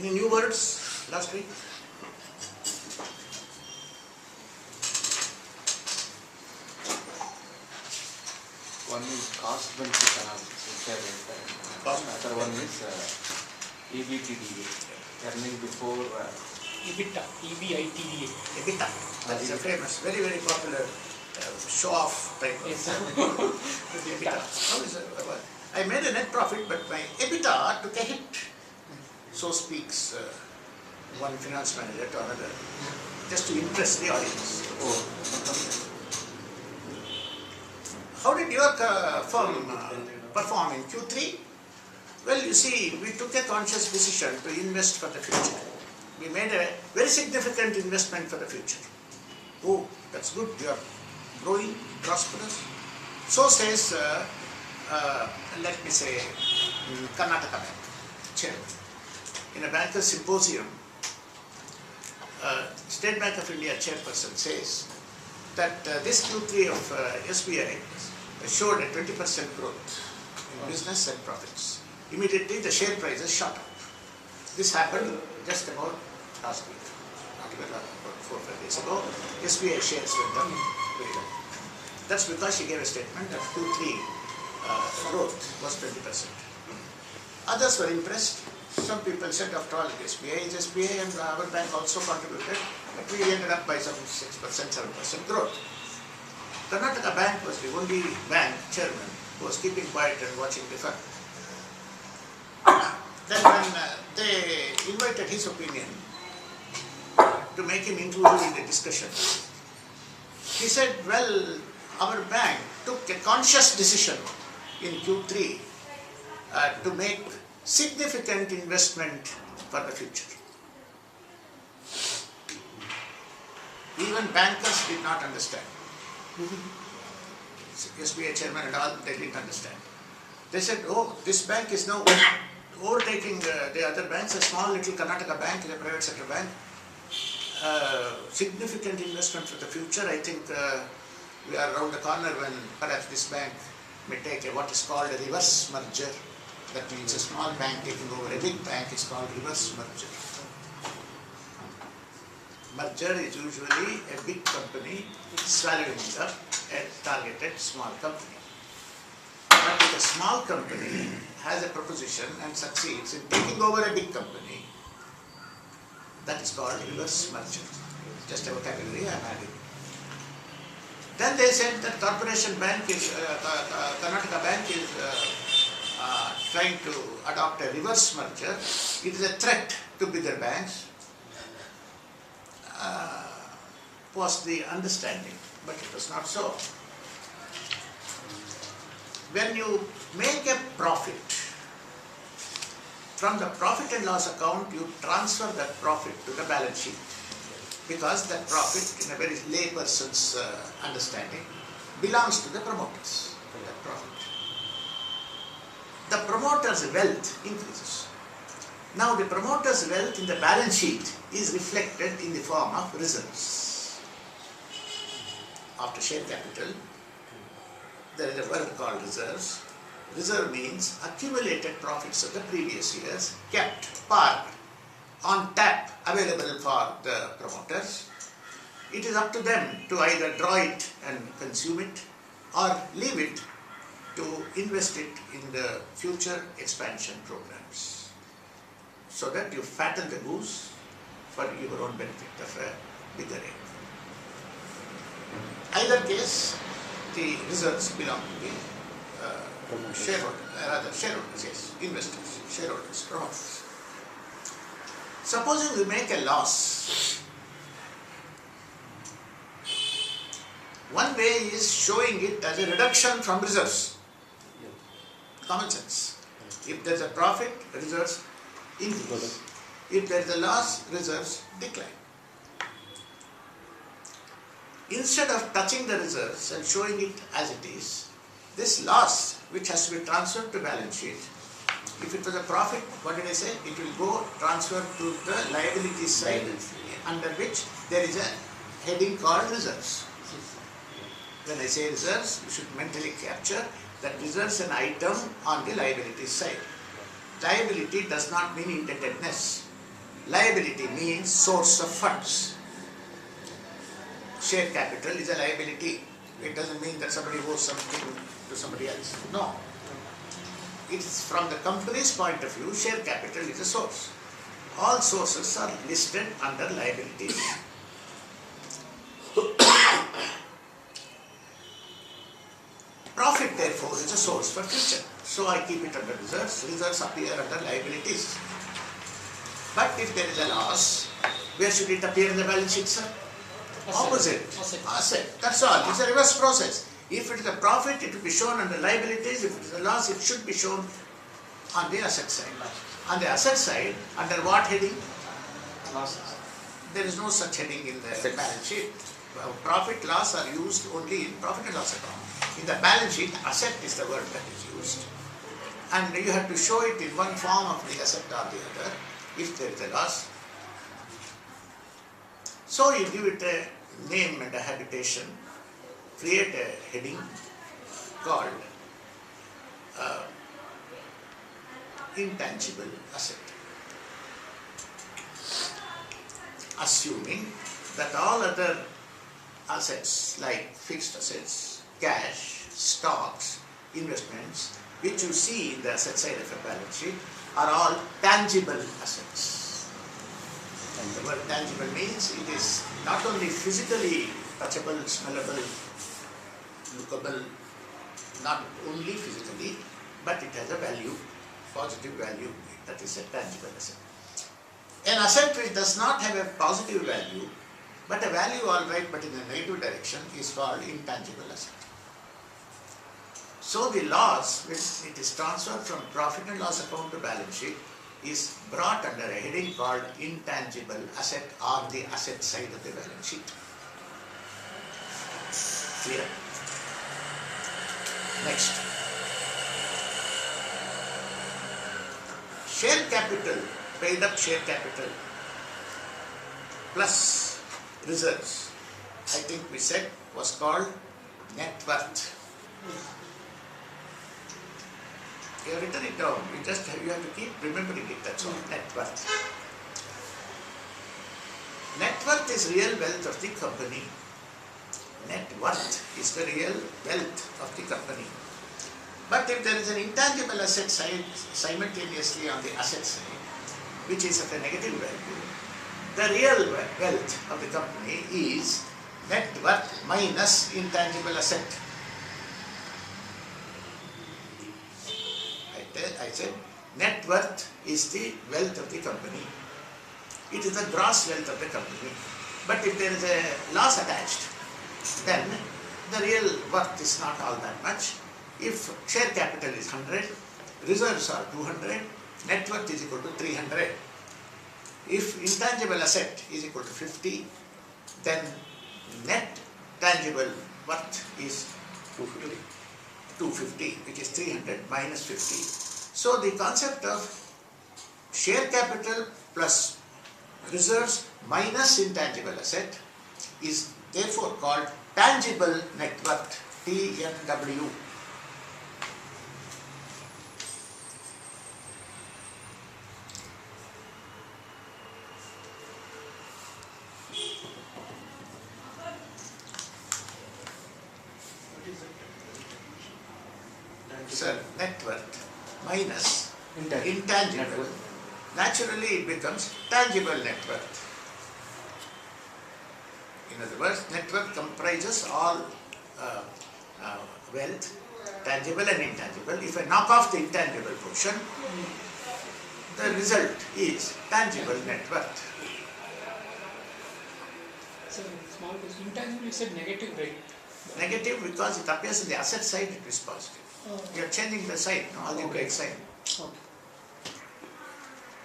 Any new words last week? One is cost benefit analysis, another one is EBITDA, earning before EBITDA, EBITDA. EBITDA. That is a famous, very, very popular show-off type of EBITDA. How is it? I made a net profit, but my EBITDA took a hit. So speaks one finance manager to another, just to impress the audience. How did your firm perform in Q3? Well, you see, we took a conscious decision to invest for the future. We made a very significant investment for the future. Oh, that's good. You are growing, prosperous. So says, let me say, Karnataka Bank chairman. In a bankers symposium, State Bank of India chairperson says that this Q3 of SBI showed a 20% growth in business and profits. Immediately the share prices shot up. This happened just about last week, not even about 4 or 5 days ago. SBI shares went up very well. That's because she gave a statement that Q3 growth was 20%. Others were impressed. Some people said, after all, SBI is SBI and our bank also contributed, but we ended up by some 6%, 7% growth. Karnataka Bank was the only bank chairman who was keeping quiet and watching the fun. Then when they invited his opinion to make him included in the discussion, he said, well, our bank took a conscious decision in Q3 to make significant investment for the future. Even bankers did not understand. SBI chairman and all, they didn't understand. They said, oh, this bank is now overtaking the other banks. A small little Karnataka bank is a private sector bank. Significant investment for the future. I think we are around the corner when perhaps this bank may take what is called a reverse merger. That means a small bank taking over a big bank is called reverse merger. Merger is usually a big company swallowing up a targeted small company. But if a small company has a proposition and succeeds in taking over a big company, that is called reverse merger. Just a vocabulary I am adding. Then they said that Corporation Bank is, Karnataka Bank is trying to adopt a reverse merger. It is a threat to bigger banks. Was the understanding, but it was not so. When you make a profit, from the profit and loss account, you transfer that profit to the balance sheet. Because that profit, in a very lay person's understanding, belongs to the promoters. That profit. The promoter's wealth increases. Now the promoter's wealth in the balance sheet is reflected in the form of reserves. After share capital, there is a word called reserves. Reserve means accumulated profits of the previous years kept, parked, on tap, available for the promoters. It is up to them to either draw it and consume it or leave it to invest it in the future expansion programs, so that you fatten the goose for your own benefit of a bigger egg. Either case, the reserves belong to the shareholders, yes, investors, shareholders, promoters. Supposing we make a loss, one way is showing it as a reduction from reserves. Common sense. If there is a profit, reserves increase. If there is a loss, reserves decline. Instead of touching the reserves and showing it as it is, this loss, which has to be transferred to balance sheet, if it was a profit, what did I say? It will go transfer to the liability side, under which there is a heading called reserves. When I say reserves, you should mentally capture that reserves an item on the liability side. Liability does not mean indebtedness. Liability means source of funds. Share capital is a liability. It doesn't mean that somebody owes something to somebody else. No. It's from the company's point of view, share capital is a source. All sources are listed under liabilities. Profit, therefore, is a source for future. So I keep it under reserves. Reserves appear under liabilities. But if there is a loss, where should it appear in the balance sheet, sir? Opposite. Asset. That's all. It's a reverse process. If it is a profit, it will be shown under liabilities. If it is a loss, it should be shown on the asset side. On the asset side, under what heading? Losses. There is no such heading in the Assets. balance sheet. Profit, loss are used only in profit and loss account. In the balance sheet, asset is the word that is used. And you have to show it in one form of the asset or the other if there is a loss. So you give it a name and a habitation, create a heading called intangible asset. Assuming that all other assets like fixed assets, cash, stocks, investments, which you see in the asset side of a balance sheet, are all tangible assets. And the word tangible means it is not only physically touchable, smellable, lookable, not only physically, but it has a value, positive value, that is a tangible asset. An asset which does not have a positive value, but a value all right, but in a negative direction, is called intangible asset. So the loss, when it is transferred from profit and loss account to balance sheet, is brought under a heading called intangible asset on the asset side of the balance sheet. Clear? Next. Share capital, paid up share capital, plus reserves, I think we said was called net worth. You have written it down, you have to keep remembering it, that's all, net worth. Net worth is real wealth of the company. Net worth is the real wealth of the company. But if there is an intangible asset side simultaneously on the asset side, which is of a negative value, the real wealth of the company is net worth minus intangible asset. I said net worth is the wealth of the company. It is the gross wealth of the company. But if there is a loss attached, then the real worth is not all that much. If share capital is 100, reserves are 200, net worth is equal to 300. If intangible asset is equal to 50, then net tangible worth is 250, which is 300 minus 50. So the concept of share capital plus reserves minus intangible asset is therefore called tangible net worth, TNW. Sir, net worth minus intangible. Naturally it becomes tangible net worth. In other words, net worth comprises all wealth, tangible and intangible. If I knock off the intangible portion, the result is tangible net worth. So, small question. Intangible, you said negative, right? Negative because it appears in the asset side, it is positive. You are changing the sign, no, algebraic sign. Okay.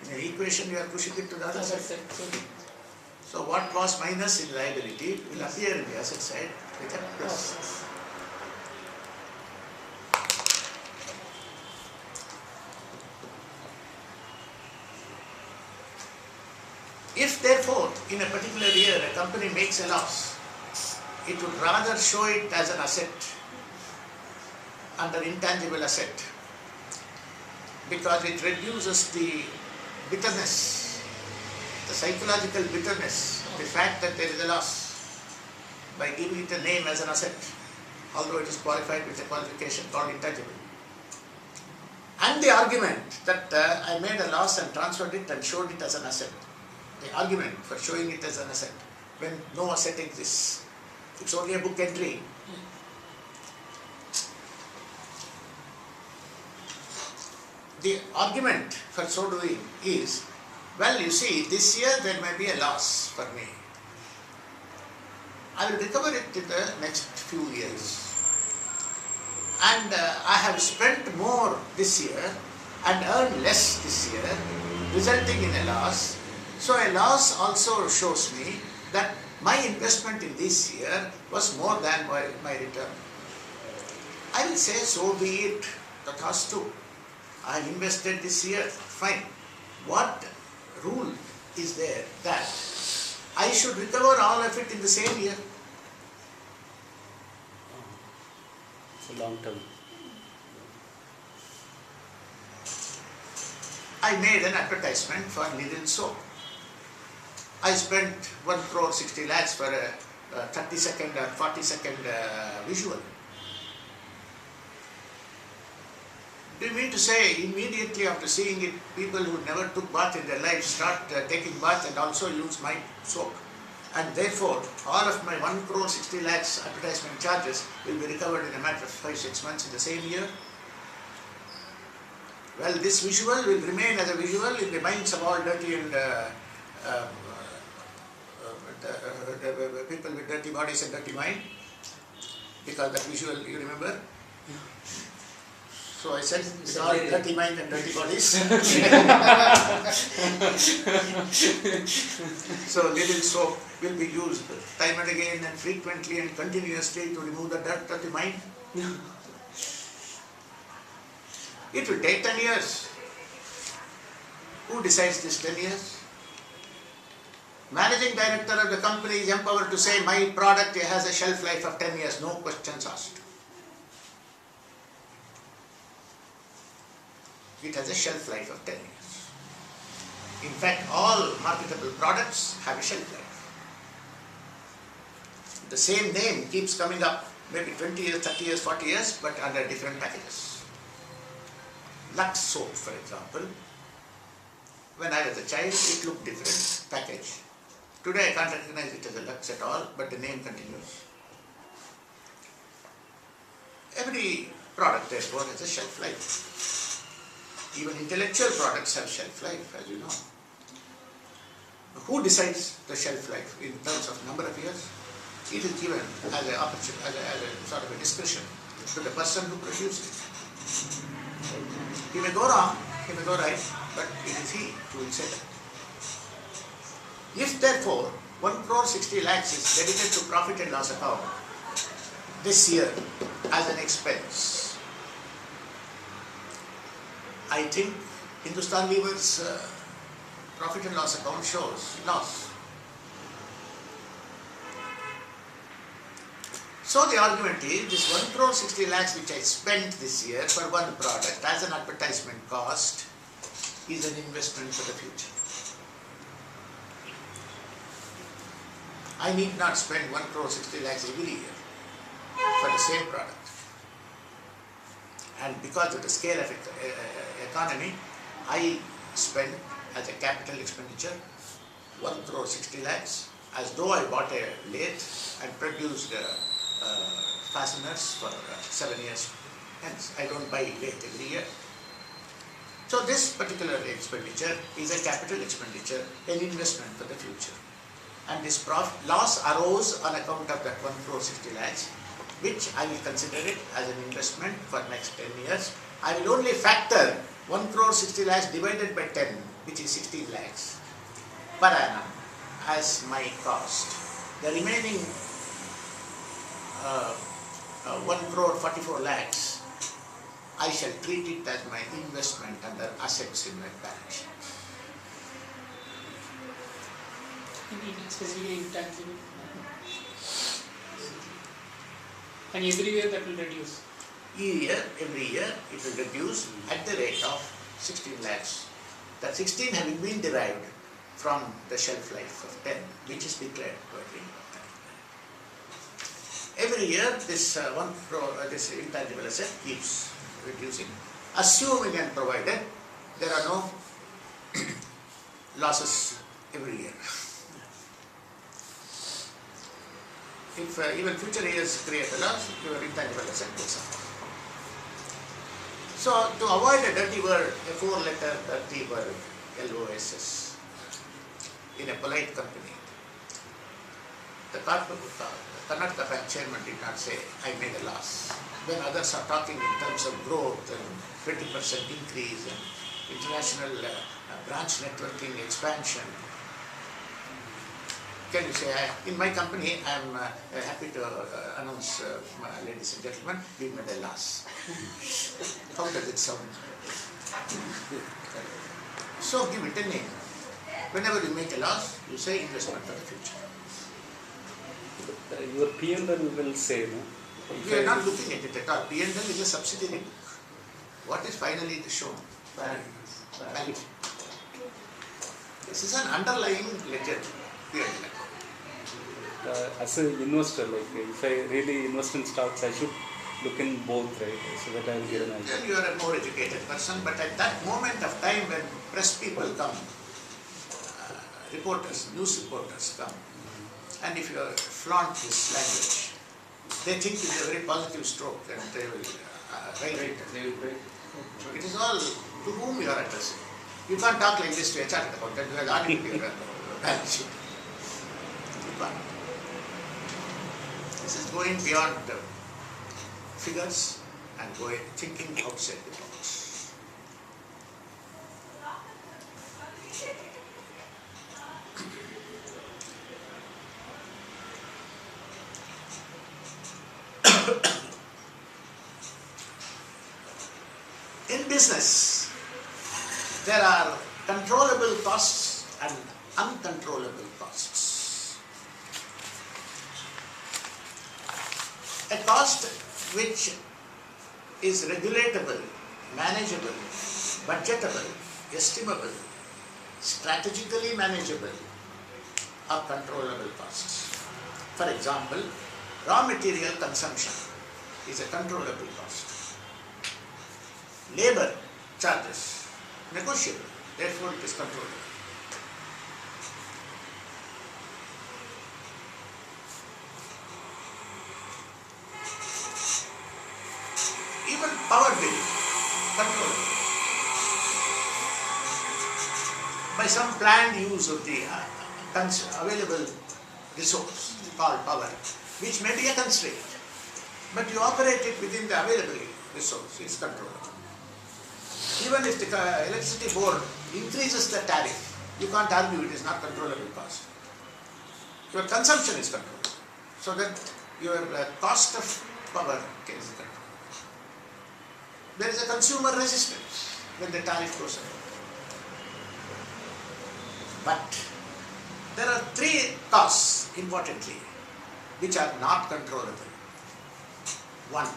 In the equation, you are pushing it to the other Asset side. side. So, So what was minus in liability will appear in the asset side with a plus. If therefore in a particular year a company makes a loss, it would rather show it as an asset under intangible asset because it reduces the bitterness the psychological bitterness, the fact that there is a loss by giving it a name as an asset, although it is qualified with a qualification called intangible. And the argument that I made a loss and transferred it and showed it as an asset. The argument for showing it as an asset when no asset exists. It's only a book entry. The argument for so doing is, well, you see, this year there may be a loss for me. I will recover it in the next few years. And I have spent more this year and earned less this year, resulting in a loss. So a loss also shows me that my investment in this year was more than my return. I will say, so be it, tathastu. I have invested this year, fine. What rule is there that I should recover all of it in the same year? It's a long term. I made an advertisement for Lidl soap. I spent 1 crore 60 lakhs for a 30-second or 40-second visual. Do you mean to say immediately after seeing it, people who never took bath in their lives start taking bath and also use my soap? And therefore, all of my 1 crore 60 lakhs advertisement charges will be recovered in a matter of 5-6 months in the same year? Well, this visual will remain as a visual in the minds of all dirty and people with dirty bodies and dirty mind, because that visual, you remember? So I said, with all dirty mind and dirty bodies. So Lidl soap will be used time and again and frequently and continuously to remove the dirt of the mind. It will take 10 years. Who decides this 10 years? Managing director of the company is empowered to say, my product has a shelf life of 10 years, no questions asked. It has a shelf life of 10 years. In fact, all marketable products have a shelf life. The same name keeps coming up, maybe 20 years, 30 years, 40 years, but under different packages. Lux soap, for example, when I was a child, it looked different, package. Today I can't recognize it as a Lux at all, but the name continues. Every product, therefore, has a shelf life. Even intellectual products have shelf life, as you know. Who decides the shelf life in terms of number of years? It is given as a sort of a discretion to the person who produced it. He may go wrong, he may go right, but it is he who will say that. If therefore 1 crore 60 lakhs is credited to profit and loss account this year as an expense, I think Hindustan Lever's profit and loss account shows loss. So the argument is, this 1 crore 60 lakhs which I spent this year for one product as an advertisement cost is an investment for the future. I need not spend 1 crore 60 lakhs every year for the same product. And because of the scale of economy, I spend as a capital expenditure 1 crore 60 lakhs as though I bought a lathe and produced fasteners for 7 years. Hence, I don't buy lathe every year. So this particular expenditure is a capital expenditure, an investment for the future. And this loss arose on account of that 1 crore 60 lakhs, which I will consider it as an investment for next 10 years. I will only factor 1 crore 60 lakhs divided by 10, which is 16 lakhs per annum as my cost. The remaining 1 crore 44 lakhs, I shall treat it as my investment under assets in my balance sheet. Specifically intangible. And every year that will reduce. Every year it will reduce at the rate of 16 lakhs. That 16 having been derived from the shelf life of 10, which is declared by the every year this this intangible asset keeps reducing, assuming and provided there are no losses every year. If even future years create a loss, your intangible asset will suffer. So to avoid a dirty word, a 4-letter dirty word, LOSS, in a polite company, the Karnataka Bank chairman did not say, I made a loss. When others are talking in terms of growth and 20% increase and international branch networking expansion, can you say, in my company, I am happy to announce, ladies and gentlemen, we made a loss. How does it sound? So give it a name. Whenever you make a loss, you say investment for the future. Your P&L will say, no? We are not looking at it at all. P&L is a subsidiary book. What is finally shown? Balance. This is an underlying ledger, P&L account. As an investor, like if I really invest in stocks, I should look in both, right? So that I will get an idea. Then you are a more educated person, but at that moment of time when press people come, reporters, news reporters come, and if you flaunt this language, they think it is a very positive stroke and they will write it. They will break. It is all to whom you are addressing. You can't talk like this to a chartered accountant who has audited your balance sheet. You can't. This is going beyond figures and thinking outside the box. In business, there are controllable costs and uncontrollable costs. A cost which is regulatable, manageable, budgetable, estimable, strategically manageable, are controllable costs. For example, raw material consumption is a controllable cost. Labor charges, negotiable, therefore it is controllable. Even power bill, controllable. By some planned use of the available resource called power, which may be a constraint, but you operate it within the available resource, it's controllable. Even if the electricity board increases the tariff, you can't argue it is not controllable cost. Your consumption is controllable, so that your cost of power is controlled. There is a consumer resistance when the tariff goes up. But there are 3 costs, importantly, which are not controllable. 1.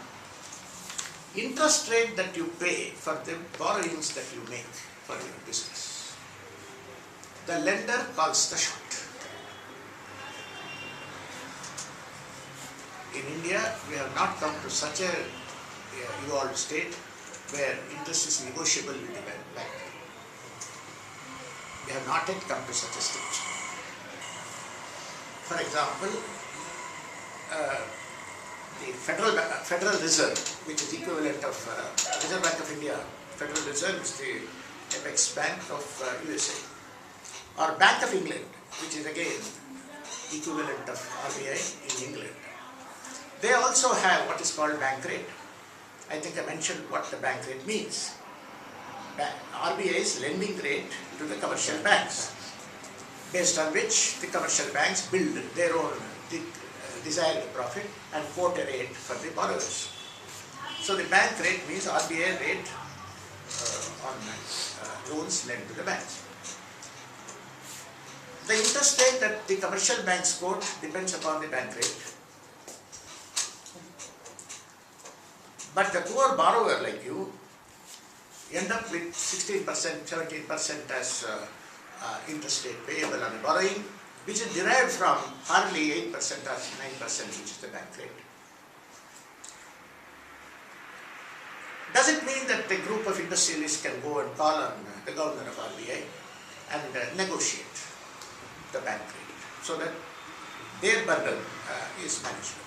Interest rate that you pay for the borrowings that you make for your business. The lender calls the shot. In India, we have not come to such a evolved state where interest is negotiable with the bank. We have not yet come to such a stage. For example, the Federal Reserve, which is equivalent of Reserve Bank of India, Federal Reserve is the apex bank of USA, or Bank of England, which is again equivalent of RBI in England. They also have what is called bank rate. I think I mentioned what the bank rate means. RBI's lending rate to the commercial banks, based on which the commercial banks build their own desired profit and quote a rate for the borrowers. So the bank rate means RBI rate on loans lent to the banks. The interest rate that the commercial banks quote depends upon the bank rate. But the poor borrower like you end up with 16%, 17% as interest rate payable on a borrowing, which is derived from hardly 8% or 9%, which is the bank rate. Does it mean that a group of industrialists can go and call on the governor of RBI and negotiate the bank rate so that their burden is manageable?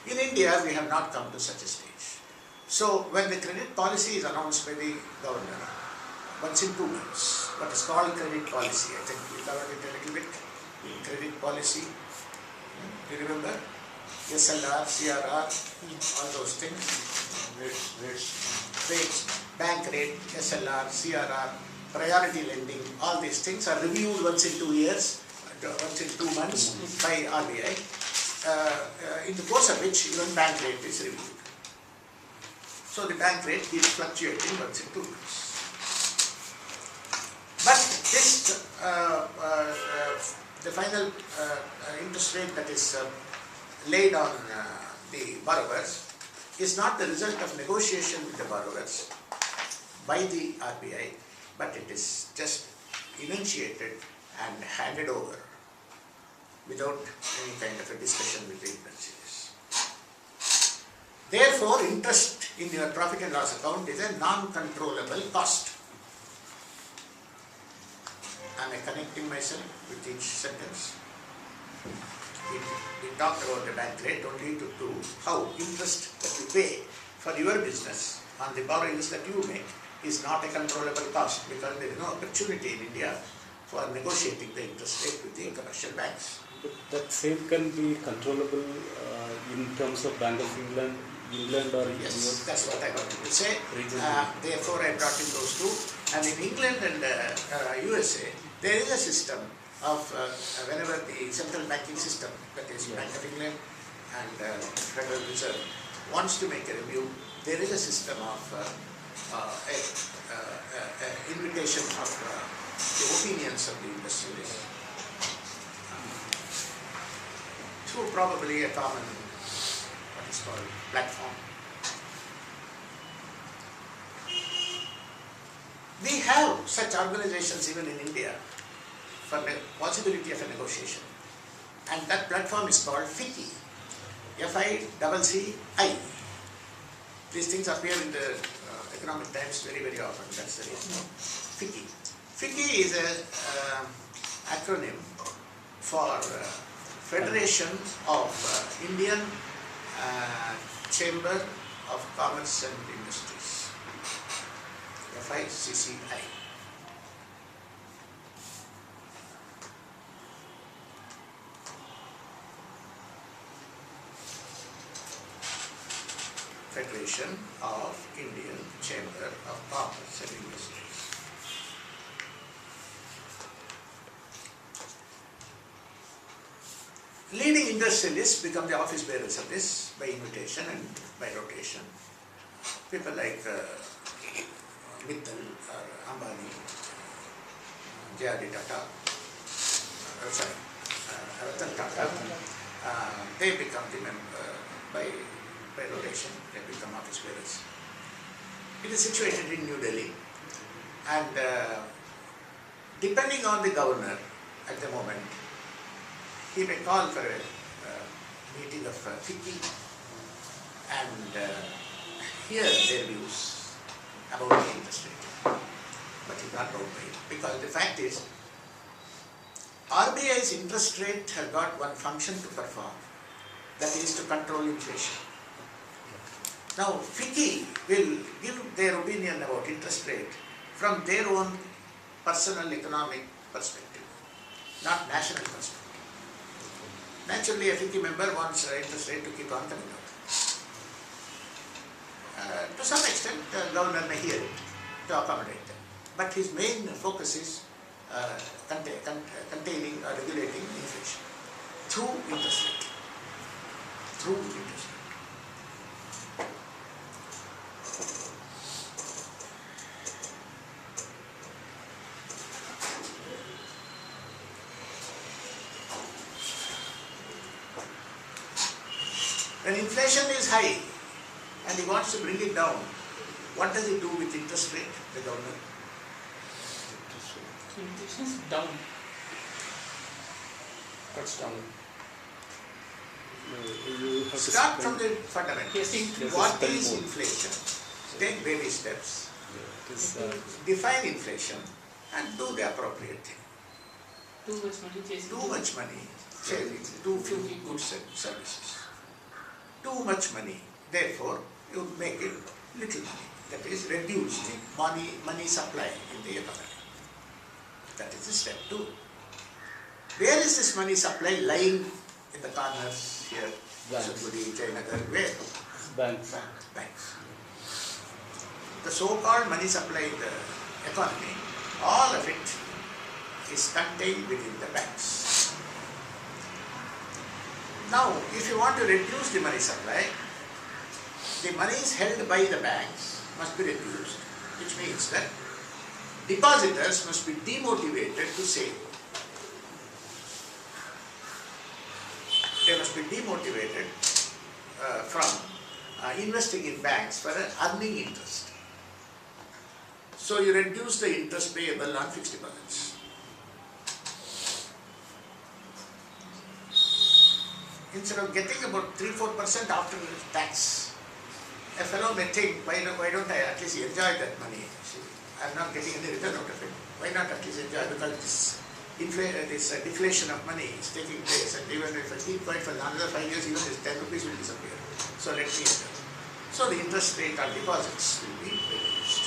In India, we have not come to such a stage. So when the credit policy is announced by the governor, once in 2 months, what is called credit policy, I think we covered it a little bit in credit policy. Do you remember? SLR, CRR, all those things. Rates, bank rate, SLR, CRR, priority lending, all these things are reviewed once in 2 years, once in 2 months by RBI, in the course of which even bank rate is reviewed. So the bank rate keeps fluctuating once in 2 months. But this, the final interest rate that is laid on the borrowers is not the result of negotiation with the borrowers by the RBI, but it is just initiated and handed over without any kind of a discussion with the industrialists. Therefore, interest in your profit and loss account is a non-controllable cost. Am I connecting myself with each sentence? We talked about the bank rate only to prove how interest that you pay for your business on the borrowings that you make is not a controllable cost, because there is no opportunity in India for negotiating the interest rate with the commercial banks. But that same can be controllable in terms of Bank of England or Yes, that's what I wanted to say. Regional. Therefore, I brought in those two. And in England and USA, there is a system of whenever the central banking system, that is Bank of England and Federal Reserve, wants to make a review, there is a system of invitation of the opinions of the industrialists through probably a common, what is called, platform. We have such organizations even in India for the possibility of a negotiation, and that platform is called FICCI, FICCI. These things appear in the Economic Times very, very often. That's the reason. FICCI. FICCI is an acronym for Federation of Indian Chamber of Commerce and Industries. FICCI. Federation of Indian Chamber of Commerce and Industries. Leading industrialists become the office bearers of this by invitation and by rotation. People like Mittal or Ambani, J.R.D. Tata, Ratan Tata, they become the member by rotation, they become office bearers. It is situated in New Delhi, and depending on the governor at the moment, he may call for a meeting of FICCI and hear their views about the interest rate, but he not know by it, because the fact is, RBI's interest rate has got one function to perform, that is to control inflation. Now, FICCI will give their opinion about interest rate from their own personal economic perspective, not national perspective. Naturally, a FICCI member wants interest rate to keep on coming out. To some extent, the governor may hear it to accommodate them. But his main focus is containing or regulating inflation through interest rate. Through interest rate. When inflation is high and he wants to bring it down, what does he do with interest rate, the government? Inflation is down. Cuts down. You have to Start from spend- the fundamentals. Yes, Yes, What spend is more. inflation? Take baby steps. Yeah, it is, Define inflation and do the appropriate thing. Too much money chasing. Too much money, saving, too few goods and services. Too much money, therefore you make it little money. That is reduce the money supply in the economy. That is the step 2. Where is this money supply lying in the corners here? Banks. Sudbury, Jayanagar, where? banks. Banks. The so-called money supply in the economy, all of it is contained within the banks. Now, if you want to reduce the money supply, the monies held by the banks must be reduced, which means that depositors must be demotivated to save. They must be demotivated from investing in banks for earning interest. So you reduce the interest payable on fixed deposits. Instead of getting about 3-4% after tax, a fellow may think, why don't I at least enjoy that money? See, I'm not getting any return out of it. Why not at least enjoy? Because this deflation of money is taking place, and even if I keep quiet for another 5 years, even this 10 rupees will disappear. So let me enjoy. So the interest rate on deposits will be reduced.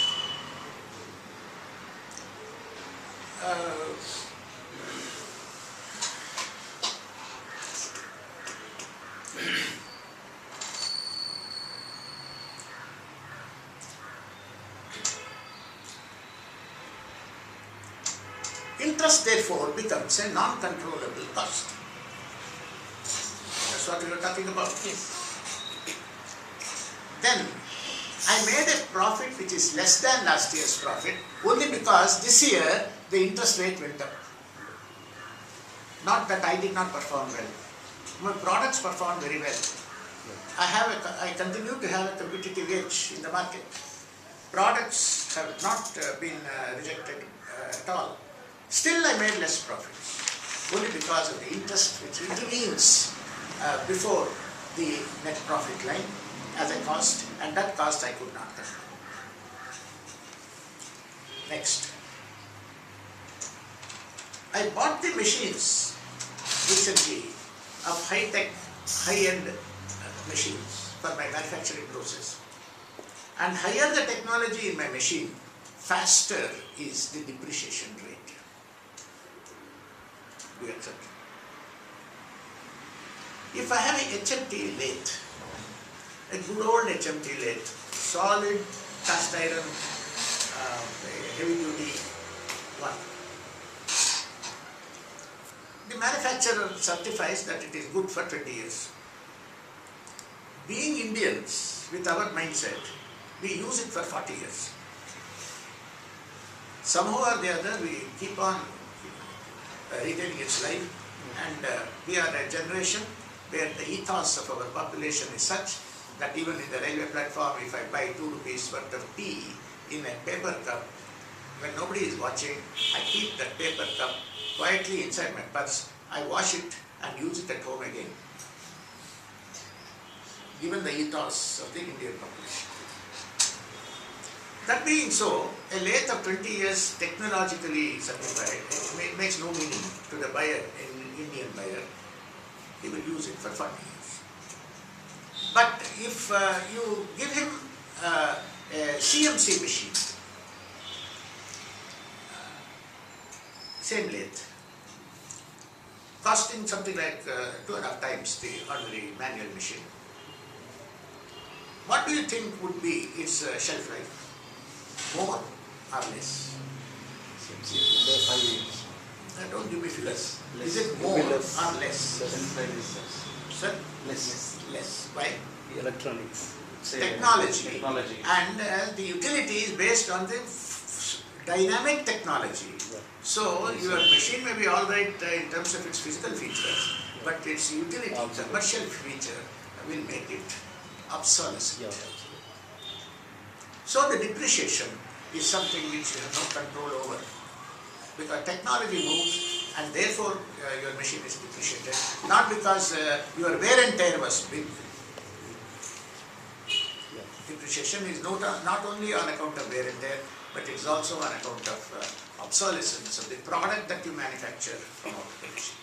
Interest therefore becomes a non-controllable cost. That's what we were talking about. Yes. Then I made a profit which is less than last year's profit only because this year the interest rate went up. Not that I did not perform well. My products performed very well. I continue to have a competitive edge in the market. Products have not been rejected at all. Still I made less profits only because of the interest which intervenes before the net profit line as a cost, and that cost I could not control. Next. I bought the machines recently of high-tech, high-end machines for my manufacturing process. And higher the technology in my machine, faster is the depreciation rate. Do you accept? If I have a HMT lathe, a good old HMT lathe, solid cast iron, heavy duty one, the manufacturer certifies that it is good for 20 years. Being Indians, with our mindset, we use it for 40 years. Somehow or the other, we keep on retaining its life, and we are a generation where the ethos of our population is such that even in the railway platform, if I buy 2 rupees worth of tea in a paper cup, when nobody is watching, I keep that paper cup quietly inside my purse. I wash it and use it at home again. Given the ethos of the Indian population. That being so, a lathe of 20 years technologically certified, it makes no meaning to the buyer, an Indian buyer. He will use it for 40 years. But if you give him a CMC machine, same lathe, costing something like 2.5 times the ordinary manual machine, what do you think would be its shelf life? More or less? 5 years. Don't give me figures. Less. Is it Maybe more less. or less? 5 years, less. Sir? Less. Less. Why? Electronics. Say, Technology. Technology. And the utility is based on the dynamic technology. Yeah. So your machine may be all right in terms of its physical features, but its utility, commercial feature will make it obsolescent. Yeah, absolutely. So the depreciation is something which you have no control over, because technology moves and therefore your machine is depreciated, not because your wear and tear was big. Depreciation is not only on account of wear and tear, but it is also on account of obsolescence of the product that you manufacture from out the machine.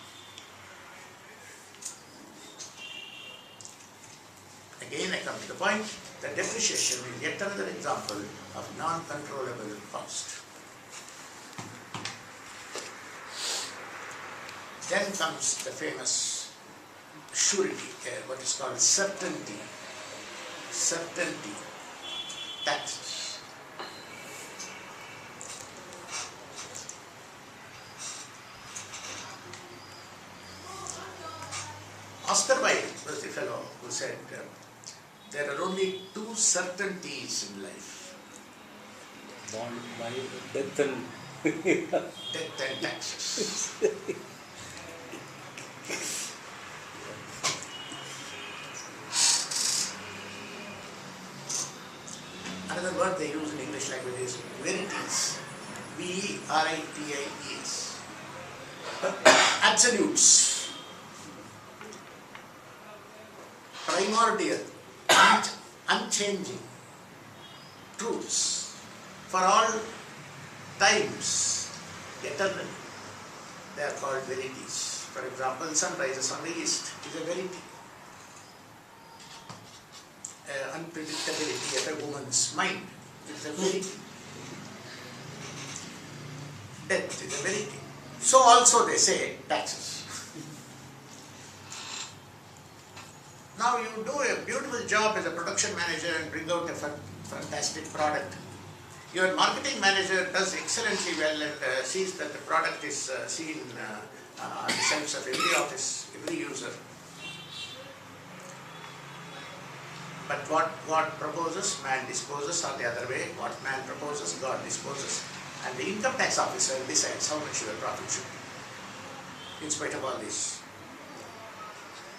Again, I come to the point that depreciation is yet another example of non-controllable cost. Then comes the famous surety, what is called certainty taxes. Oscar Wilde was the fellow who said, there are only two certainties in life: Born by death and death and taxes. Another word they use in English language is verities. V-E-R-I-T-I-E-S. Absolutes. Primordial. Unchanging. Truths. For all times. Eternal. They are called verities. For example, sun rises on the east is a verity. Unpredictability of a woman's mind is a verity. Death is a verity. So also they say taxes. Now you do a beautiful job as a production manager and bring out a fantastic product. Your marketing manager does excellently well and sees that the product is seen on the shelves of every office, every user. But what proposes, man disposes, or the other way, what man proposes, God disposes. And the income tax officer decides how much your profit should be, in spite of all this.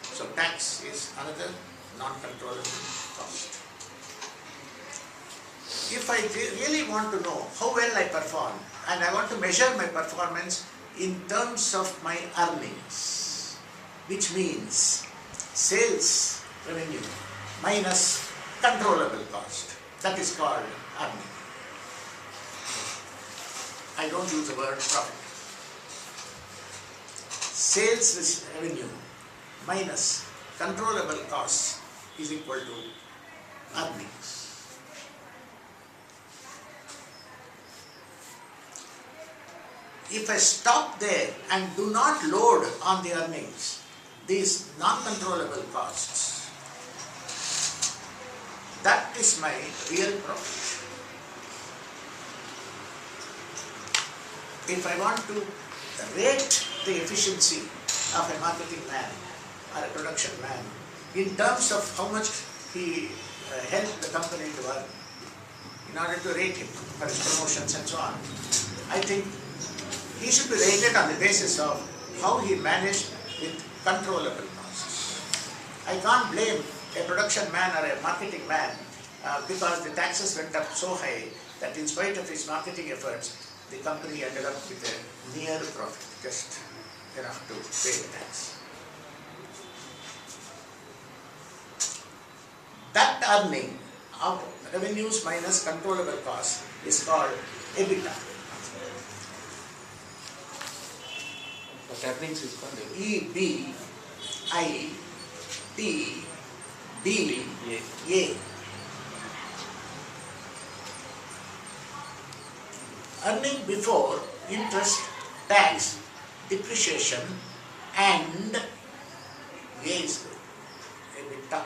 So tax is another non-controllable cost. If I really want to know how well I perform, and I want to measure my performance in terms of my earnings, which means sales revenue minus controllable cost. That is called earning. I don't use the word profit. Sales revenue minus controllable cost is equal to earnings. If I stop there and do not load on the earnings these non-controllable costs, that is my real profit. If I want to rate the efficiency of a marketing man or a production man in terms of how much he helped the company to earn, in order to rate him for his promotions and so on, I think he should be rated on the basis of how he managed with controllable costs. I can't blame a production man or a marketing man because the taxes went up so high that in spite of his marketing efforts, the company ended up with a near profit, just enough to pay the tax. That earning of revenues minus controllable costs is called EBITDA. What earnings is called? EBITDA. Earning before interest, tax, depreciation and waste. EBITDA.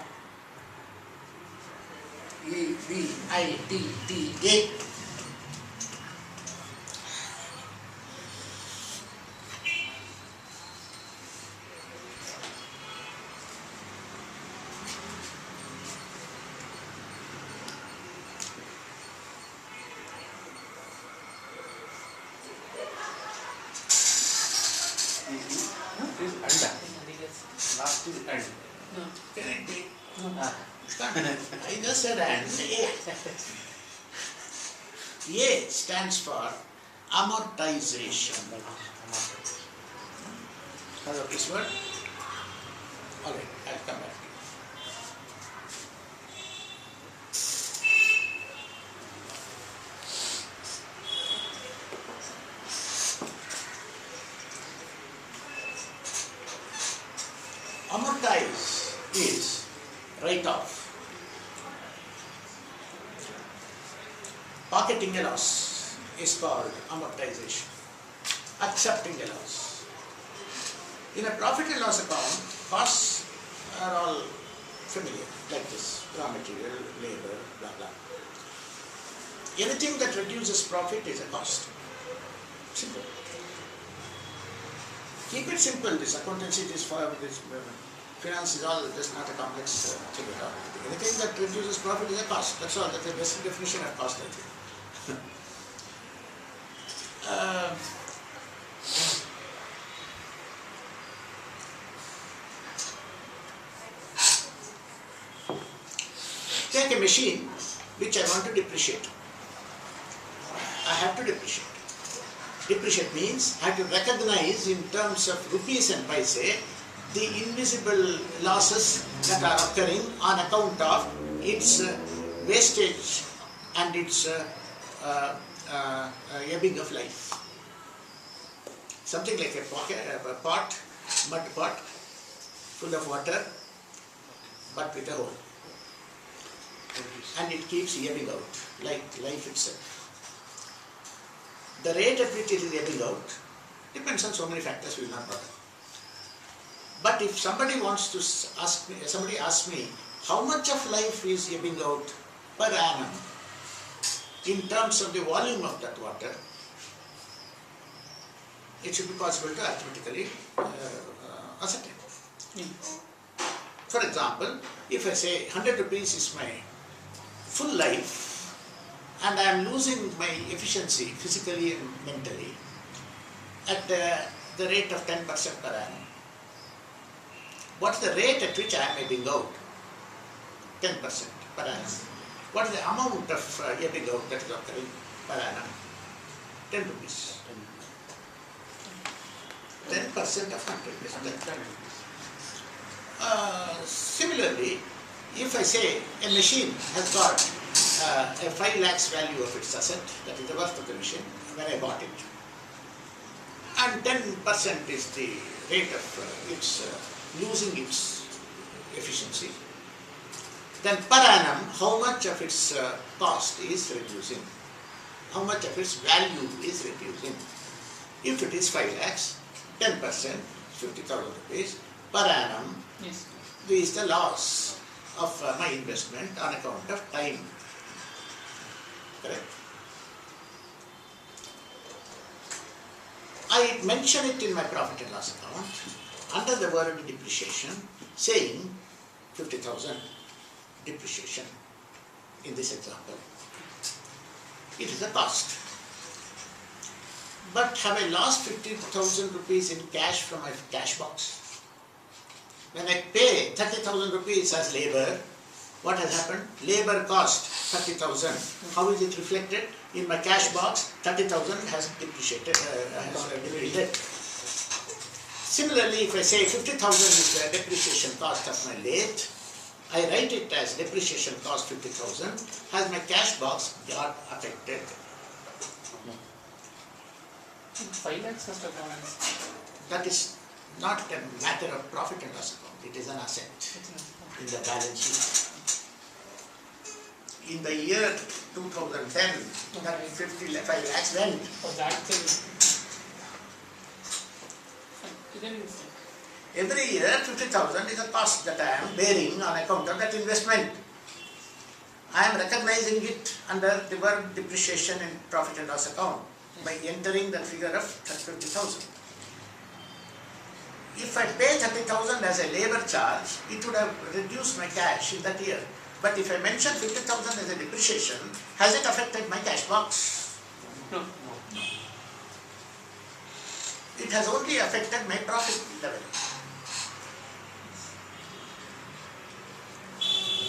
EBITDA. Last is and. No. Can it be? Ah. I just said and. A stands for Amortization. Heard of this word? Alright, I'll come back. Amortize is write off. Pocketing a loss is called amortization. Accepting a loss. In a profit and loss account, costs are all familiar, like this: raw material, labor, blah blah. Anything that reduces profit is a cost. Simple. Keep it simple. This accountancy, this finance is all just not a complex thing at all. Anything that reduces profit is a cost. That's all. That's the basic definition of cost, I think. Take a machine which I want to depreciate. I have to depreciate. Depreciate means I have to recognize in terms of rupees and paise the invisible losses that are occurring on account of its wastage and its ebbing of life. Something like a pot, mud pot, full of water, but with a hole. And it keeps ebbing out, like life itself. The rate at which it is ebbing out depends on so many factors we will not bother. But if somebody wants to ask me, somebody asks me, how much of life is ebbing out per annum in terms of the volume of that water, it should be possible to arithmetically ascertain. For example, if I say 100 rupees is my full life, and I am losing my efficiency physically and mentally at the rate of 10% per annum. What's the rate at which I am ebbing out? 10% per annum. What is the amount of ebbing out that is occurring per annum? 10 rupees. 10% of 100 is 10 rupees. Similarly, if I say a machine has got a 5 lakhs value of its asset, that is the worth of the machine when I bought it, and 10% is the rate of its losing its efficiency, then per annum how much of its cost is reducing, how much of its value is reducing. If it is 5 lakhs, 10%, 50,000 rupees per annum, Yes. is the loss of my investment on account of time. Correct? I mention it in my profit and loss account under the word depreciation, saying 50,000 depreciation in this example. It is a cost. But have I lost 50,000 rupees in cash from my cash box? When I pay 30,000 rupees as labor, what has happened? Labor cost 30,000. How is it reflected? In my cash box, 30,000 has depreciated, has depleted. Similarly, if I say 50,000 is the depreciation cost of my lathe, I write it as depreciation cost 50,000, has my cash box got affected? 5 lakhs must have gone. That is not a matter of profit and loss account, it is an asset in the balance sheet. In the year 2010, that 55 lakhs went. For that thing. Then Every year 50,000 is a cost that I am bearing on account of that investment. I am recognizing it under the word depreciation in profit and loss account by entering that figure of 50,000. If I pay 30,000 as a labor charge, it would have reduced my cash in that year. But if I mention 50,000 as a depreciation, has it affected my cash box? no. It has only affected my profit level.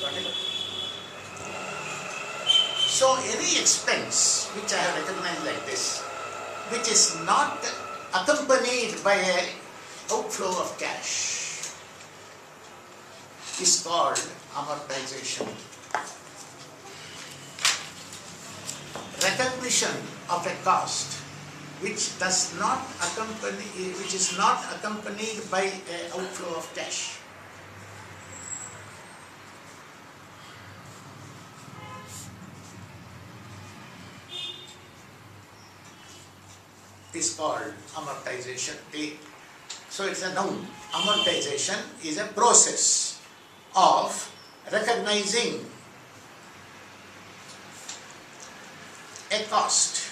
Got it? So any expense which I have recognized like this which is not accompanied by a outflow of cash is called amortization. Recognition of a cost which is not accompanied by an outflow of cash is called amortization. So it's a noun. Amortization is a process of recognizing a cost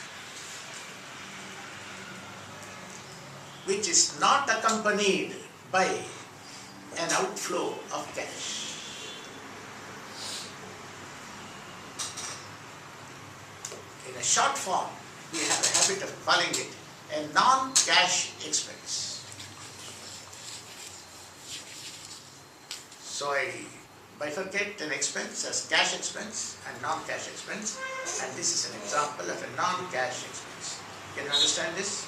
which is not accompanied by an outflow of cash. In a short form, we have a habit of calling it a non-cash expense. So I bifurcate an expense as cash expense and non-cash expense, and this is an example of a non-cash expense. Can you understand this?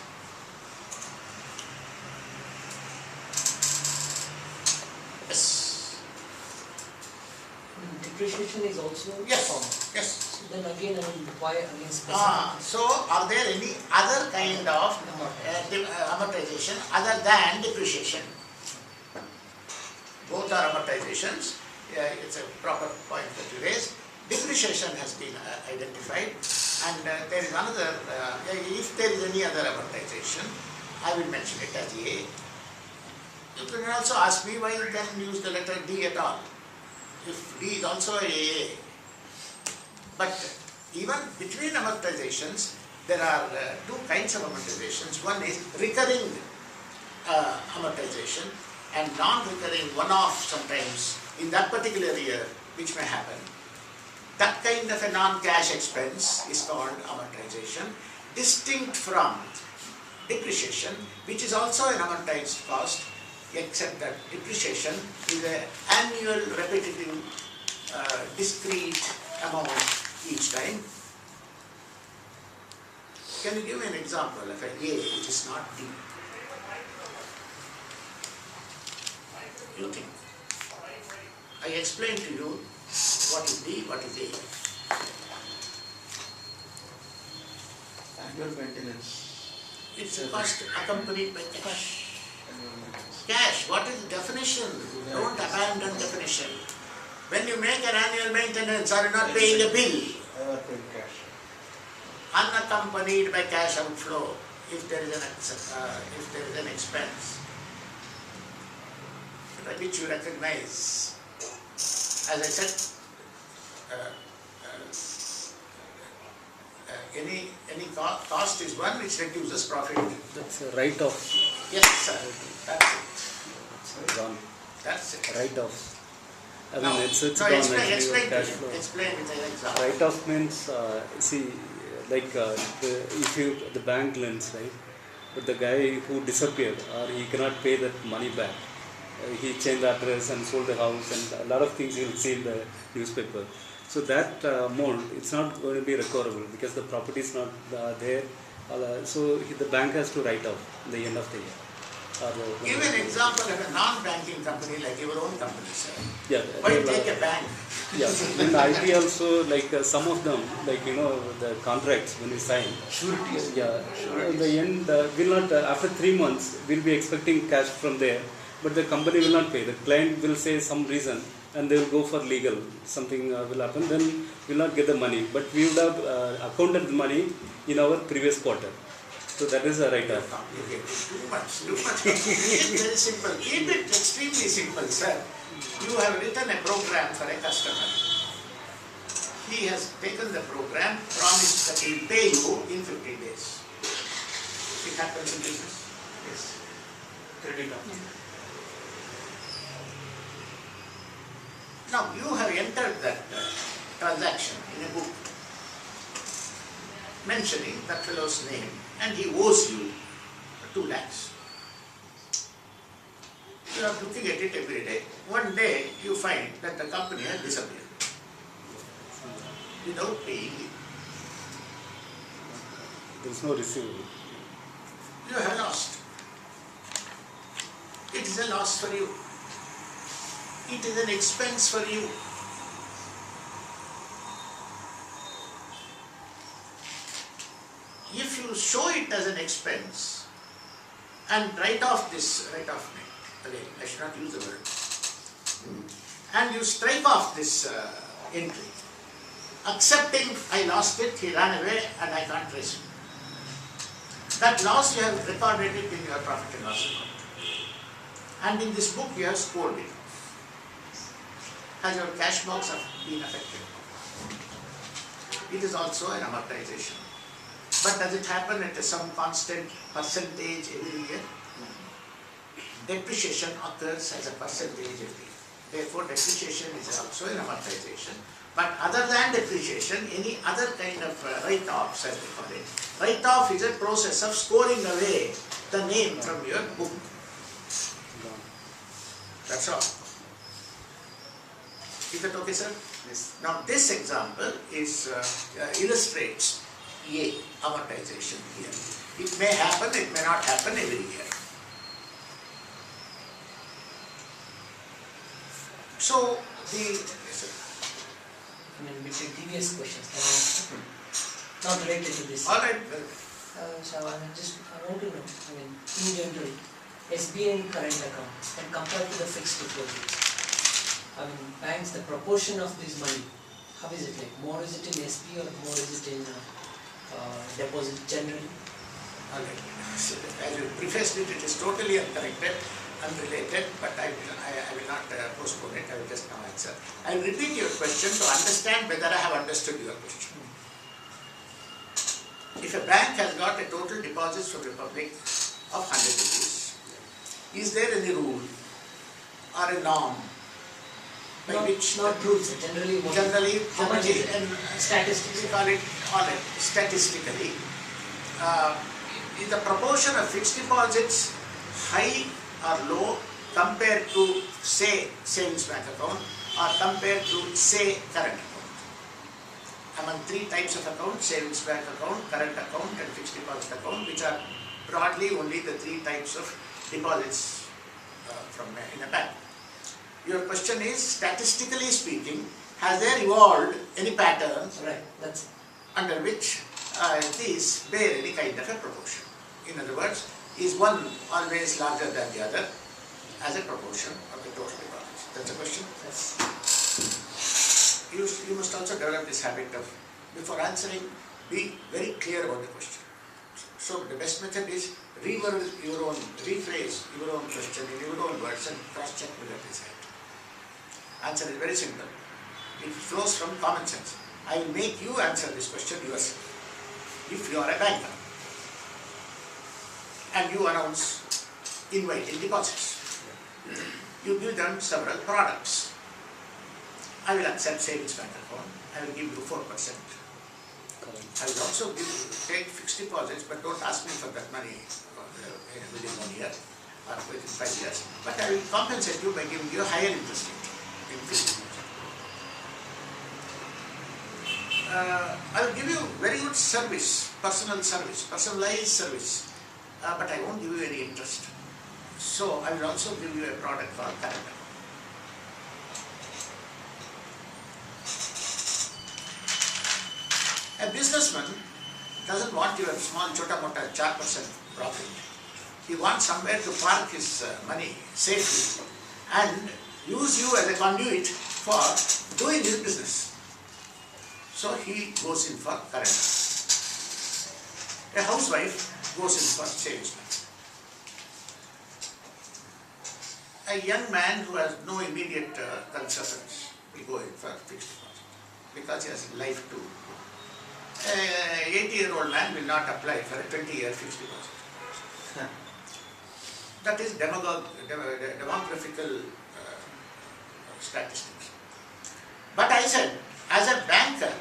Yes. Depreciation is also Yes. form. Yes. Then again, why again specific? So are there any other kind of amortization other than depreciation? Both are amortizations. It's a proper point that you raised. Depreciation has been identified, and there is another. If there is any other amortization, I will mention it as A. You can also ask me why you can use the letter D at all. If D is also a AA. But even between amortizations, there are two kinds of amortizations. One is recurring amortization and non-recurring one-off sometimes in that particular year, which may happen. That kind of a non-cash expense is called amortization, distinct from depreciation, which is also an amortized cost, except that depreciation is an annual repetitive discrete amount each time. Can you give me an example of an A which is not D? You think? I explained to you what is D, what is A. Annual maintenance. It's a cost accompanied by cash. Annual maintenance. Cash, what is the definition? Don't abandon definition. When you make an annual maintenance, are you not paying a bill? Paying cash. Unaccompanied by cash outflow, if there is an expense which you recognize. As I said, any cost is one which reduces profit. That's a write-off. Yes, sir. That's it. Gone. That's it. Write-off. I Now, mean, it's no, gone explain actually, your cash to flow. you. Explain with an example. Write-off means, see, like if the bank lends, right? But the guy who disappeared or he cannot pay that money back, he changed the address and sold the house and a lot of things you will see in the newspaper. So that amount, it's not going to be recoverable because the property is not there. So the bank has to write off at the end of the year. Give an example of a non-banking company like your own company, sir. Yeah. Why take a bank? Yeah. In IT also, like some of them, like the contracts when we sign. Surety. Yeah. In the end, will not after 3 months we'll be expecting cash from there, but the company will not pay. The client will say some reason, and they will go for legal. Something will happen, then we'll not get the money. But we would have accounted the money in our previous quarter. So that is a write-off. Too much. Keep it very simple. Keep it extremely simple, sir. You have written a program for a customer. He has taken the program, promised that he will pay you in 15 days. It happens in business. Yes. Credit off. Now you have entered that transaction in a book, mentioning that fellow's name, and he owes you 2 lakhs. You are looking at it every day. One day you find that the company has disappeared without paying you. There is no receivable. you have lost. It is a loss for you. It is an expense for you. If you show it as an expense and write off, again, I should not use the word, and you strike off this entry, accepting I lost it, he ran away and I can't trace him. That loss you have recorded it in your profit and loss account. And in this book you have scored it. Has your cash box been affected? It is also an amortization. But does it happen at some constant percentage every year? Depreciation occurs as a percentage every year. Therefore, depreciation is also an amortization. But other than depreciation, any other kind of write-offs, as we call it, write-off is a process of scoring away the name from your book. That's all. Is that okay, sir? Yes. Now, this example is illustrates A, amortization here. It may happen, it may not happen every year. So, I mean, between previous questions, not related to this. all right. So I want to know, I mean, in general, SBI and current account, and compared to the fixed deposits, I mean, banks, the proportion of this money, how is it like? More is it in SB or more is it in deposit generally? All right. So, as you prefaced it, it is totally unconnected, unrelated, but I will not postpone it, I will just now answer. I will repeat your question to understand whether I have understood your question. If a bank has got a total deposits from the public of 100 rupees, is there any rule or a norm by which not rules, generally what how much is it? and Statistics. we call it all right, statistically, is the proportion of fixed deposits high or low compared to, say, savings bank account or compared to, say, current account? Among three types of accounts, savings bank account, current account and fixed deposit account, which are broadly only the three types of deposits in a bank. Your question is, statistically speaking, has there evolved any pattern Right, that's it. under which these bear any kind of a proportion? In other words, is one always larger than the other as a proportion of the total deposits? That's the question. You must also develop this habit of, before answering, be very clear about the question. So the best method is rephrase your own question in your own words and cross-check whether it is right. Answer is very simple. It flows from common sense. I will make you answer this question yourself. If you are a banker and you announce inviting deposits, you give them several products. I will accept savings bank account. I will give you 4%. I will also take fixed deposits, but don't ask me for that money within 1 year or within 5 years. But I will compensate you by giving you a higher interest rate in fixed deposit. I will give you very good service, personalized service, but I won't give you any interest. So I will also give you a product called current account. A businessman doesn't want your small chota-mota 4% profit. He wants somewhere to park his money safely and use you as a conduit for doing his business. So he goes in for current account. A housewife goes in for savings bank. A young man who has no immediate concerns will go in for fixed deposit because he has life too. An 80-year-old man will not apply for a 20-year fixed deposit. That is demographical statistics. But I said, as a banker,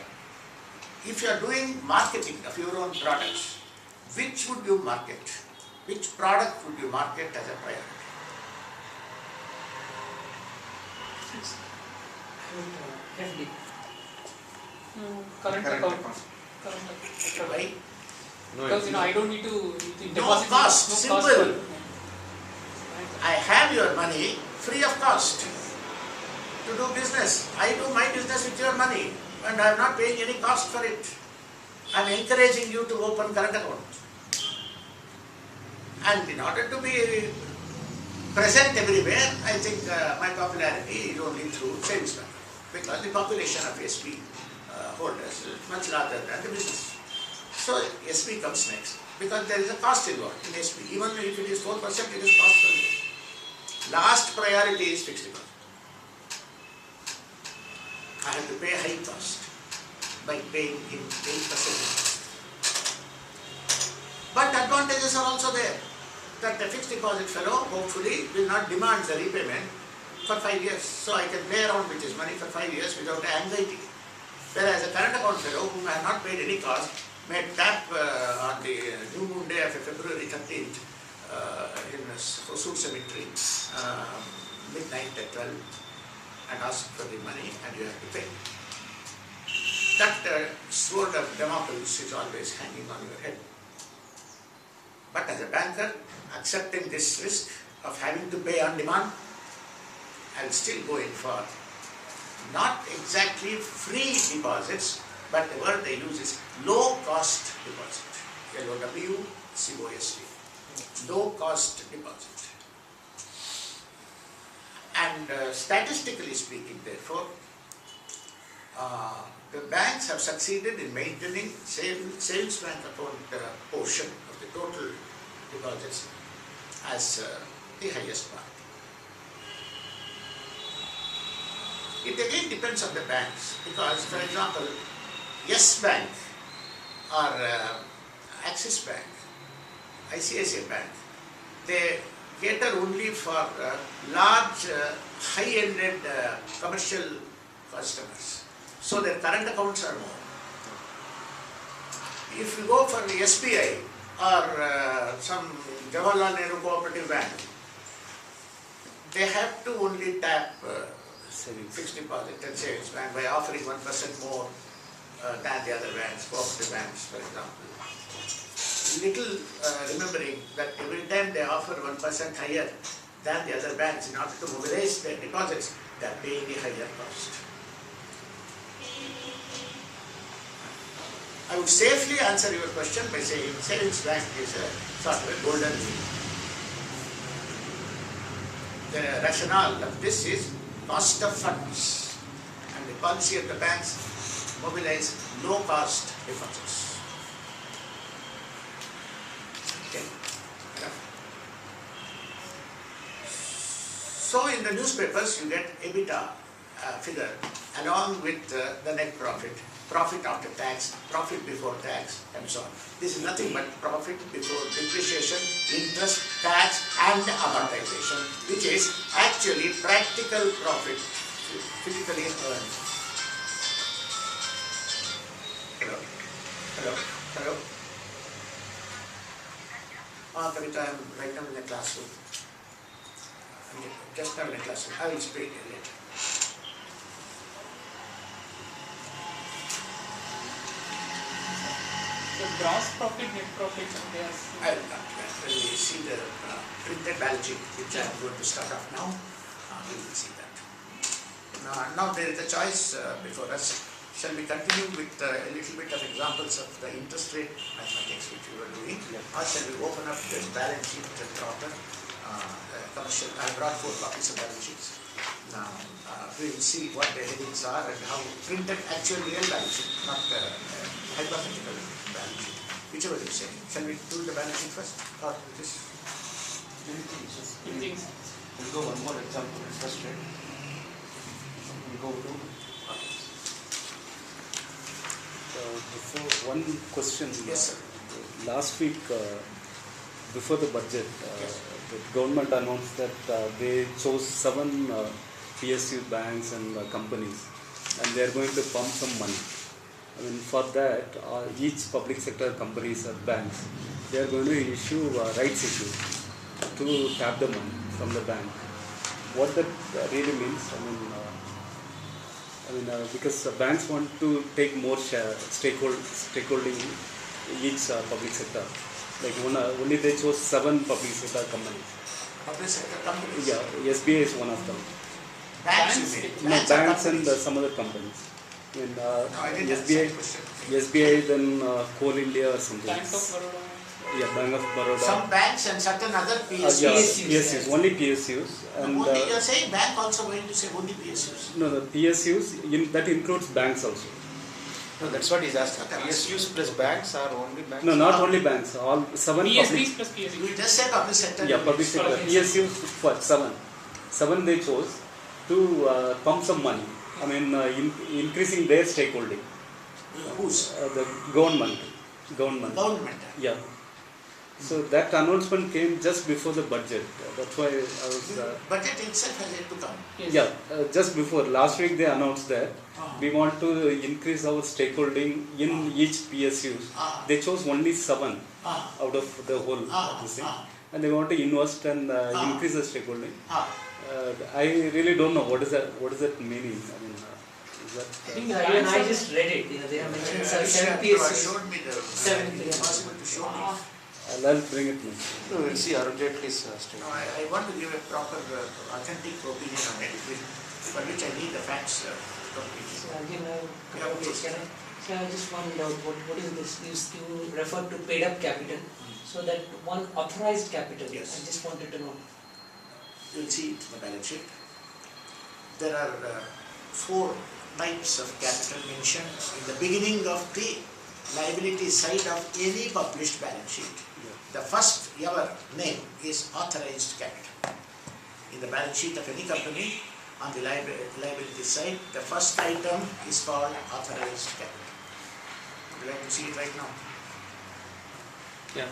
if you are doing marketing of your own products, which would you market? Which product would you market as a priority? Current account. Current account. Why? No, Because it's I not. don't need to No deposit. cost, no simple. cost for- I have your money free of cost to do business. I do my business with your money and I am not paying any cost for it. I am encouraging you to open current account. And in order to be present everywhere, I think my popularity is only through savings bank, because the population of SB holders is much larger than the business. So SB comes next, because there is a cost involved in SB. Even if it is 4%, it is cost only. Last priority is fixed deposit. I have to pay high cost by paying in 8%. But advantages are also there. That the fixed deposit fellow hopefully will not demand the repayment for 5 years. So I can play around with his money for 5 years without anxiety. Whereas a current account fellow whom I have not paid any cost may tap on the new moon day of February 13th in Hosur Cemetery, midnight at 12, and ask for the money and you have to pay. That sword of Damocles is always hanging on your head. But as a banker, accepting this risk of having to pay on demand, I will still go in for not exactly free deposits, but the word they use is low cost deposit. LOWCOST. Low cost deposit. And statistically speaking, therefore, the banks have succeeded in maintaining savings bank account portion of the total deposits as the highest part. It again depends on the banks, because, for example, Yes Bank or Axis Bank, ICICI Bank, they cater only for large, high-ended commercial customers. So their current accounts are more. If you go for the SBI or some Jawaharlal Nehru Cooperative Bank, they have to only tap fixed deposit and savings bank by offering 1% more than the other banks, cooperative banks, for example. Little remembering that every time they offer 1% higher than the other banks in order to mobilize their deposits, they are paying a higher cost. I would safely answer your question by saying savings bank is a sort of a golden rule. The rationale of this is cost of funds, and the policy of the banks mobilize low cost deposits. Okay. So in the newspapers you get EBITDA figure along with the net profit, profit after tax, profit before tax, and so on. This is nothing but profit before depreciation, interest, tax and amortization, which is actually practical profit physically earned. Hello? Hello? Hello? Kavita, I am right now in the classroom. Just now in the classroom. I will speak later. The gross profit, net profit, yes. I will not. When we see the printed balance sheet, which I am going to start off now, we will see that. Now there is a choice before us. Shall we continue with a little bit of examples of the interest rate mathematics which we were doing, or shall we open up the balance sheet proper, commercial? I brought 4 copies of balance sheets. Now we will see what the headings are and how printed actual real balance sheet, not hypothetical balance sheet, whichever you say. Shall we do the balance sheet first, or this? Things. We'll go one more example, interest rate. We'll go to Before one question. Yes, sir. Last week, before the budget, Yes. the government announced that they chose 7 PSU banks and companies, and they are going to pump some money. I mean, for that, each public sector companies or banks, they are going to issue rights issue to tap the money from the bank. What that really means, because banks want to take more share, stakeholding each public sector. Like only they chose 7 public sector companies. Public sector companies. Yeah, SBI is one of them. Banks, you Banks, mean? No, Banks are banks and companies. some other companies. And No, I didn't SBI, understand the question. SBI, then Coal India or something. Bank of Baroda. Yeah, Bank of Baroda. Some banks and certain other PSUs. Yeah, PSUs, PSUs, only PSUs. And Only you are saying bank also, going to say only PSUs. no, the PSUs that includes banks also. No, that's what he's asking. PSUs plus banks are only banks? No, not only banks. All 7 PSBs public. plus PSBs. You just say public sector. Yeah, public sector. Public PSUs for 7. 7 they chose to pump some money. I mean, increasing their stakeholding. Whose? The government. Government. Government. Yeah. So that announcement came just before the budget. That's why I was. Budget itself has yet to come. Yes. Yeah, just before last week they announced that Ah. we want to increase our stakeholding in each PSUs. Ah. They chose only 7 Ah. out of the whole Ah. of this thing, Ah. and they want to invest and Ah. increase the stakeholding. Ah. I really don't know what is that. What is that meaning? I mean, is that? I think the Even banks I are- just read it, they have mentioned I wish you 7 had PSUs. showed me the. 7 Is it possible to show me? I'll bring it next. No, we'll see Arun Jaitley's No, statement. I want to give a proper, authentic opinion on it, for which I need the facts completely. So again, Yeah, okay, please. can I? So I just wondered out what is this? You referred to paid up capital. So that one authorized capital. Yes. I just wanted to know. You'll see it in the balance sheet. There are 4 types of capital mentioned in the beginning of the liability side of any published balance sheet. The first ever name is authorized capital. In the balance sheet of any company, on the liability side, the first item is called authorized capital. Would you like to see it right now? Yeah.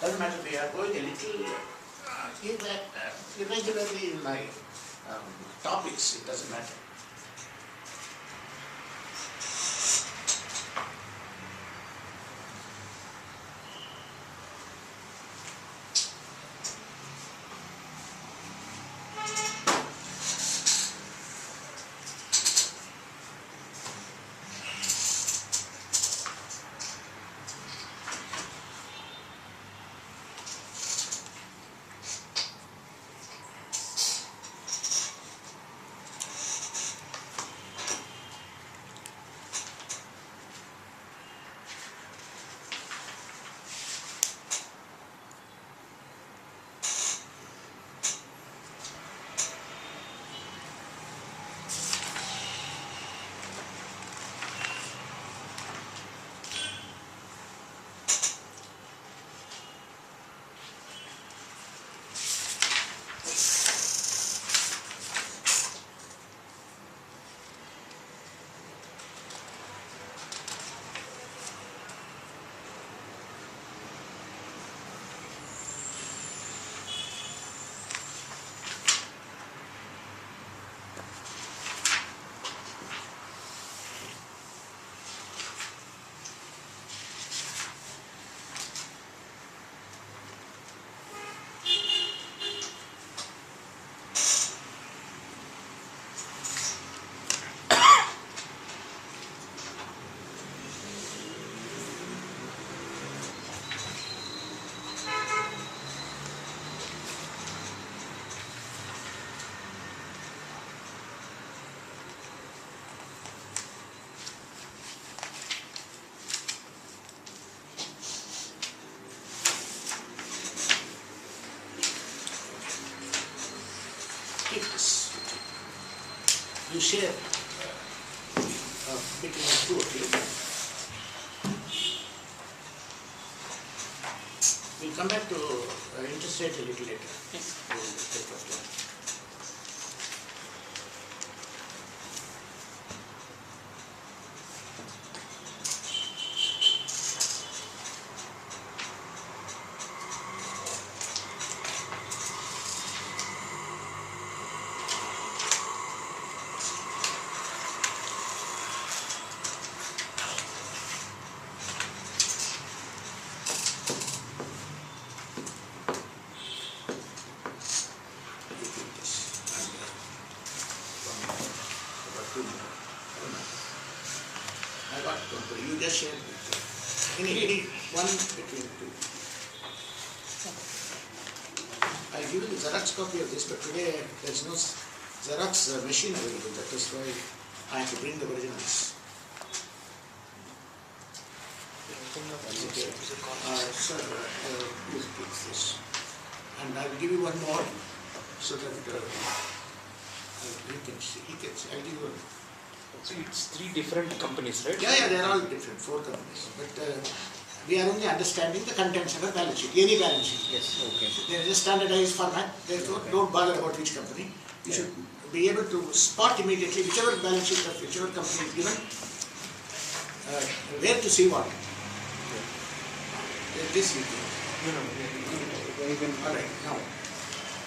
Doesn't matter, we are going a little irregularly in my topics, it doesn't matter. Keep this. You share between the 2 of you. We'll come back to interest rate a little later. Yes. We'll take first one. just share any one between the two. I'll give you the Xerox copy of this, but today there's no Xerox machine available. That is why I have to bring the originals. Okay. Sir, please take this. And I'll give you one more so that he can see. I'll give you one. So it's 3 different companies, right? Yeah, they're all different, 4 companies. But we are only understanding the contents of a balance sheet, any balance sheet. Yes. Okay. There is a standardized format, therefore don't bother about which company. You should be able to spot immediately whichever balance sheet of whichever company is given, where to see what. This we can. All right, now,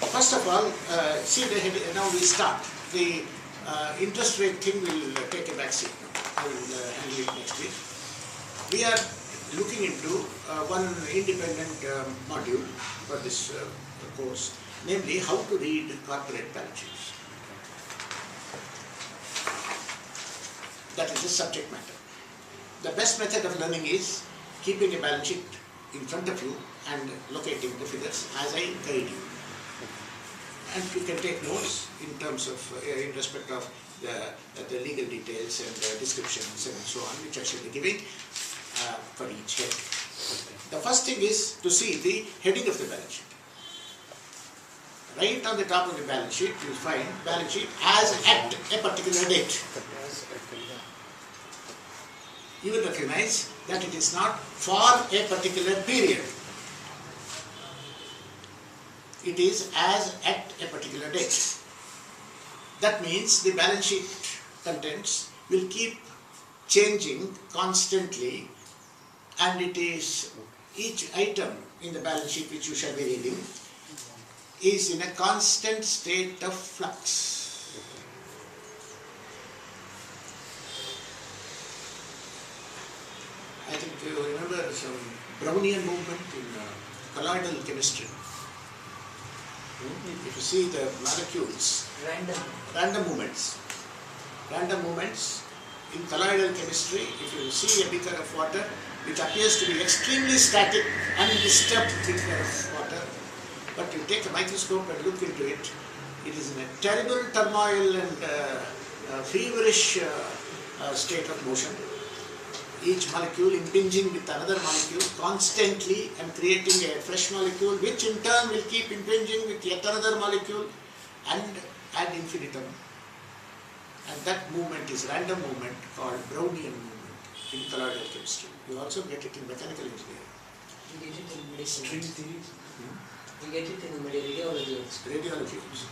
first of all, see the head, now we start. The interest rate thing will take a back seat now. I will handle it next week. We are looking into one independent module for this course, namely how to read corporate balance sheets. That is the subject matter. The best method of learning is keeping a balance sheet in front of you and locating the figures as I guide you. And you can take notes in terms of, in respect of the legal details and descriptions and so on, which I shall be giving for each head. The first thing is to see the heading of the balance sheet. Right on the top of the balance sheet, you will find balance sheet as at a particular date. You will recognize that it is not for a particular period. It is as at a particular date. That means the balance sheet contents will keep changing constantly, and it is each item in the balance sheet which you shall be reading is in a constant state of flux. I think you remember some Brownian movement in colloidal chemistry. If you see the molecules, random movements in colloidal chemistry, if you see a beaker of water which appears to be extremely static, undisturbed beaker of water, but you take a microscope and look into it, it is in a terrible turmoil and feverish state of motion. Each molecule impinging with another molecule constantly and creating a fresh molecule, which in turn will keep impinging with yet another molecule and ad infinitum. And that movement is random movement called Brownian movement in colloidal chemistry. You also get it in mechanical engineering. We get it in medicine. We get it in radiology also. Radiology also.